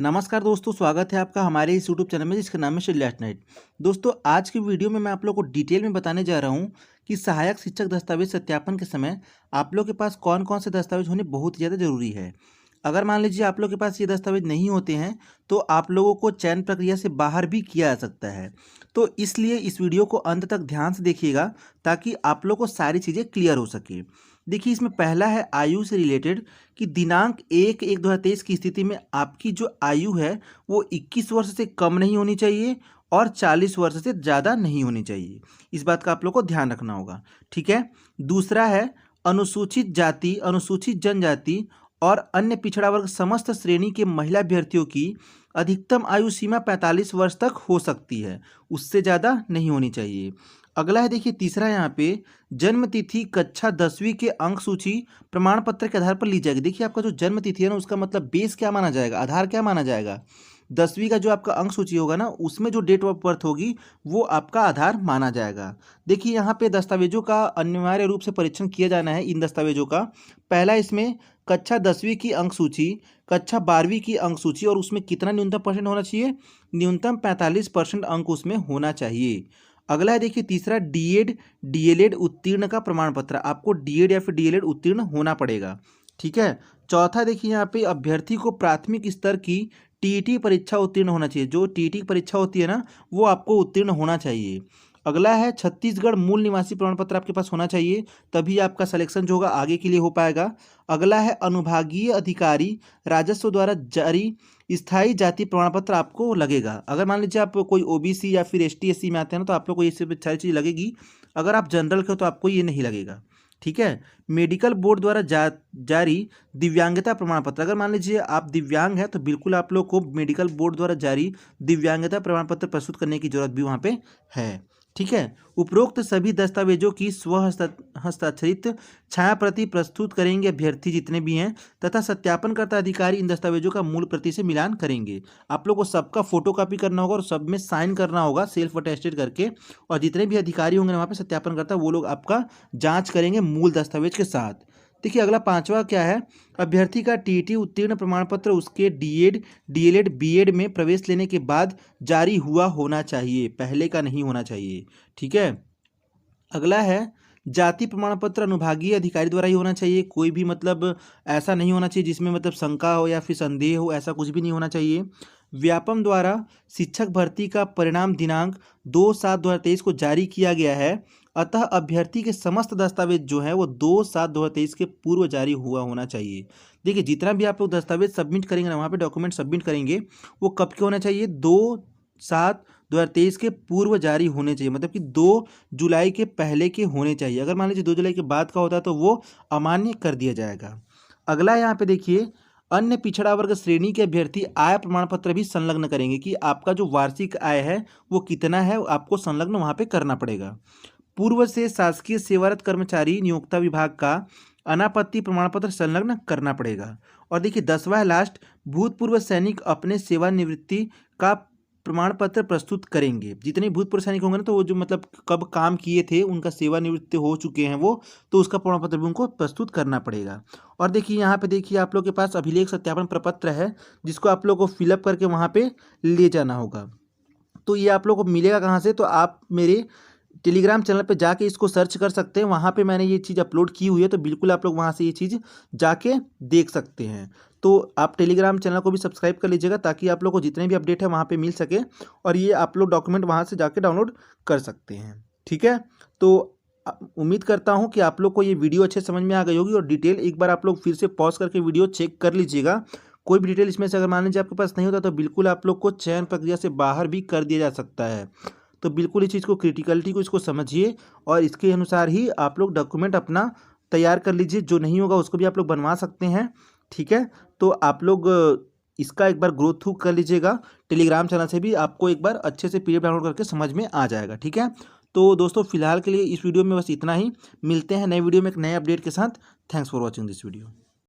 नमस्कार दोस्तों, स्वागत है आपका हमारे इस यूट्यूब चैनल में जिसका नाम है लास्ट नाइट। दोस्तों, आज की वीडियो में मैं आप लोग को डिटेल में बताने जा रहा हूं कि सहायक शिक्षक दस्तावेज सत्यापन के समय आप लोग के पास कौन कौन से दस्तावेज होने बहुत ज़्यादा ज़रूरी है। अगर मान लीजिए आप लोग के पास ये दस्तावेज नहीं होते हैं तो आप लोगों को चयन प्रक्रिया से बाहर भी किया जा सकता है। तो इसलिए इस वीडियो को अंत तक ध्यान से देखिएगा ताकि आप लोग को सारी चीज़ें क्लियर हो सके। देखिए, इसमें पहला है आयु से रिलेटेड कि दिनांक 1/1/2023 की स्थिति में आपकी जो आयु है वो 21 वर्ष से कम नहीं होनी चाहिए और 40 वर्ष से ज़्यादा नहीं होनी चाहिए। इस बात का आप लोग को ध्यान रखना होगा, ठीक है। दूसरा है अनुसूचित जाति, अनुसूचित जनजाति और अन्य पिछड़ा वर्ग समस्त श्रेणी के महिला अभ्यर्थियों की अधिकतम आयु सीमा 45 वर्ष तक हो सकती है, उससे ज़्यादा नहीं होनी चाहिए। अगला है, देखिए तीसरा यहाँ पे जन्म तिथि कक्षा 10वीं के अंक सूची प्रमाण पत्र के आधार पर ली जाएगी। देखिए, आपका जो जन्म तिथि है ना उसका मतलब बेस क्या माना जाएगा, आधार क्या माना जाएगा। 10वीं का जो आपका अंक सूची होगा ना उसमें जो डेट ऑफ बर्थ होगी वो आपका आधार माना जाएगा। देखिए, यहाँ पे दस्तावेजों का अनिवार्य रूप से परीक्षण किया जाना है। इन दस्तावेजों का पहला इसमें कक्षा 10वीं की अंक सूची, कक्षा 12वीं की अंक सूची और उसमें कितना न्यूनतम परसेंट होना चाहिए, न्यूनतम 45% अंक उसमें होना चाहिए। अगला है, देखिए तीसरा डीएड डीएलएड उत्तीर्ण का प्रमाण पत्र, आपको डीएड या फिर डीएलएड उत्तीर्ण होना पड़ेगा, ठीक है। चौथा देखिए यहाँ पे अभ्यर्थी को प्राथमिक स्तर की टीईटी परीक्षा उत्तीर्ण होना चाहिए। जो टीईटी परीक्षा होती है ना वो आपको उत्तीर्ण होना चाहिए। अगला है छत्तीसगढ़ मूल निवासी प्रमाण पत्र आपके पास होना चाहिए, तभी आपका सिलेक्शन जो होगा आगे के लिए हो पाएगा। अगला है अनुभागीय अधिकारी राजस्व द्वारा जारी स्थायी जाति प्रमाण पत्र आपको लगेगा। अगर मान लीजिए आप कोई ओबीसी या फिर एसटी एससी में आते हैं ना तो आप लोग को ये सब सारी चीज़ लगेगी। अगर आप जनरल के हो तो आपको ये नहीं लगेगा, ठीक है। मेडिकल बोर्ड द्वारा जारी दिव्यांगता प्रमाण पत्र, अगर मान लीजिए आप दिव्यांग हैं तो बिल्कुल आप लोग को मेडिकल बोर्ड द्वारा जारी दिव्यांगता प्रमाण पत्र प्रस्तुत करने की जरूरत भी वहाँ पे है, ठीक है। उपरोक्त सभी दस्तावेजों की हस्ताक्षरित छाया प्रति प्रस्तुत करेंगे अभ्यर्थी जितने भी हैं तथा सत्यापनकर्ता अधिकारी इन दस्तावेजों का मूल प्रति से मिलान करेंगे। आप लोग को सबका फोटोकॉपी करना होगा और सब में साइन करना होगा सेल्फ अटेस्टेड करके, और जितने भी अधिकारी होंगे वहाँ पे सत्यापनकर्ता वो लोग आपका जाँच करेंगे मूल दस्तावेज के साथ। देखिए, अगला पांचवा क्या है, अभ्यर्थी का टीईटी उत्तीर्ण प्रमाण पत्र उसके डीएड डीएलएड बीएड में प्रवेश लेने के बाद जारी हुआ होना चाहिए, पहले का नहीं होना चाहिए, ठीक है। अगला है जाति प्रमाण पत्र अनुभागीय अधिकारी द्वारा ही होना चाहिए। कोई भी मतलब ऐसा नहीं होना चाहिए जिसमें मतलब शंका हो या फिर संदेह हो, ऐसा कुछ भी नहीं होना चाहिए। व्यापम द्वारा शिक्षक भर्ती का परिणाम दिनांक 2/7/2023 को जारी किया गया है, अतः अभ्यर्थी के समस्त दस्तावेज जो है वो 2/7/2023 के पूर्व जारी हुआ होना चाहिए। देखिए, जितना भी आप लोग दस्तावेज सबमिट करेंगे ना वहाँ पे डॉक्यूमेंट सबमिट करेंगे वो कब के होना चाहिए, 2/7/2023 के पूर्व जारी होने चाहिए, मतलब कि 2 जुलाई के पहले के होने चाहिए। अगर मान लीजिए 2 जुलाई के बाद का होता है तो वो अमान्य कर दिया जाएगा। अगला यहाँ पे देखिए अन्य पिछड़ा वर्ग श्रेणी के अभ्यर्थी आय प्रमाण पत्र भी संलग्न करेंगे कि आपका जो वार्षिक आय है वो कितना है, आपको संलग्न वहाँ पे करना पड़ेगा। पूर्व से शासकीय सेवारत कर्मचारी नियोक्ता विभाग का अनापत्ति प्रमाण पत्र संलग्न करना पड़ेगा। और देखिए 10वां है लास्ट, भूतपूर्व सैनिक अपने सेवानिवृत्ति का प्रमाण पत्र प्रस्तुत करेंगे। जितने भूतपूर्व सैनिक होंगे ना तो वो जो मतलब कब काम किए थे, उनका सेवानिवृत्ति हो चुके हैं वो, तो उसका प्रमाण पत्र भी उनको प्रस्तुत करना पड़ेगा। और देखिए यहाँ पे देखिए आप लोग के पास अभिलेख सत्यापन प्रपत्र है जिसको आप लोग को फिलअप करके वहाँ पे ले जाना होगा। तो ये आप लोग को मिलेगा कहाँ से, तो आप मेरे टेलीग्राम चैनल पे जाके इसको सर्च कर सकते हैं, वहाँ पे मैंने ये चीज़ अपलोड की हुई है, तो बिल्कुल आप लोग वहाँ से ये चीज़ जाके देख सकते हैं। तो आप टेलीग्राम चैनल को भी सब्सक्राइब कर लीजिएगा ताकि आप लोग को जितने भी अपडेट है वहाँ पे मिल सके और ये आप लोग डॉक्यूमेंट वहाँ से जाके डाउनलोड कर सकते हैं, ठीक है। तो उम्मीद करता हूँ कि आप लोग को ये वीडियो अच्छे समझ में आ गई होगी और डिटेल एक बार आप लोग फिर से पॉज करके वीडियो चेक कर लीजिएगा। कोई भी डिटेल इसमें से अगर मान लीजिए आपके पास नहीं होता तो बिल्कुल आप लोग को चयन प्रक्रिया से बाहर भी कर दिया जा सकता है। तो बिल्कुल इस चीज़ को क्रिटिकलिटी को इसको समझिए और इसके अनुसार ही आप लोग डॉक्यूमेंट अपना तैयार कर लीजिए। जो नहीं होगा उसको भी आप लोग बनवा सकते हैं, ठीक है। तो आप लोग इसका एक बार ग्रोथ थ्रू कर लीजिएगा, टेलीग्राम चैनल से भी आपको एक बार अच्छे से पीडीएफ डाउनलोड करके समझ में आ जाएगा, ठीक है। तो दोस्तों फिलहाल के लिए इस वीडियो में बस इतना ही, मिलते हैं नए वीडियो में एक नए अपडेट के साथ। Thanks for watching this video.